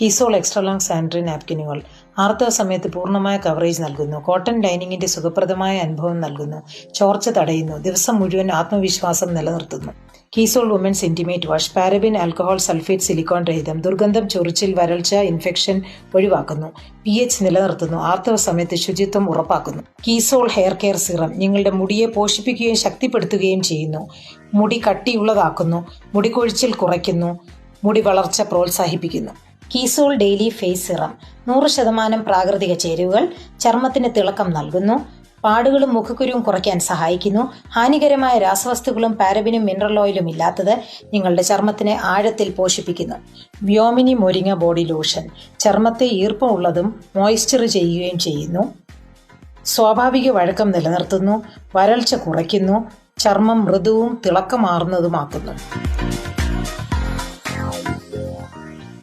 കീസോൾ extra long sanitary നാപ്കിനുകൾ ആർത്തവ സമയത്ത് പൂർണ്ണമായ കവറേജ് നൽകുന്നു. കോട്ടൺ ലൈനിങ്ങിന്റെ സുഖപ്രദമായ അനുഭവം നൽകുന്നു. ചോർച്ച തടയുന്നു. ദിവസം മുഴുവൻ ആത്മവിശ്വാസം നിലനിർത്തുന്നു. Keysoul women's intimate wash paraben, alcohol, sulphate, silicone രഹിതം. ദുർഗന്ധം, ചൊറിച്ചിൽ, വരൾച്ച, ഇൻഫെക്ഷൻ ഒഴിവാക്കുന്നു. pH നിലനിർത്തുന്നു. ആർത്തവ സമയത്ത് ശുചിത്വം ഉറപ്പാക്കുന്നു. കീസോൾ ഹെയർ കെയർ സിറം നിങ്ങളുടെ മുടിയെ പോഷിപ്പിക്കുകയും ശക്തിപ്പെടുത്തുകയും ചെയ്യുന്നു. മുടി കട്ടിയുള്ളതാക്കുന്നു. മുടികൊഴിച്ചിൽ കുറയ്ക്കുന്നു. മുടി വളർച്ച പ്രോത്സാഹിപ്പിക്കുന്നു. കീസോൾ ഡെയിലി ഫേസ് സിറം 100% പ്രാകൃതിക ചേരുവകൾ ചർമ്മത്തിന് തിളക്കം നൽകുന്നു. പാടുകളും മുഖക്കുരുവും കുറയ്ക്കാൻ സഹായിക്കുന്നു. ഹാനികരമായ രാസവസ്തുക്കളും പാരബിനും മിനറൽ ഓയിലും ഇല്ലാത്തത് നിങ്ങളുടെ ചർമ്മത്തിനെ ആഴത്തിൽ പോഷിപ്പിക്കുന്നു. വ്യോമിനി മൊരിങ്ങ ബോഡി ലോഷൻ ചർമ്മത്തെ ഈർപ്പമുള്ളതും മോയ്സ്ചർ ചെയ്യുകയും ചെയ്യുന്നു. സ്വാഭാവിക വഴക്കം നിലനിർത്തുന്നു. വരൾച്ച കുറയ്ക്കുന്നു. ചർമ്മം മൃദുവും തിളക്കമാർന്നതുമാക്കുന്നു.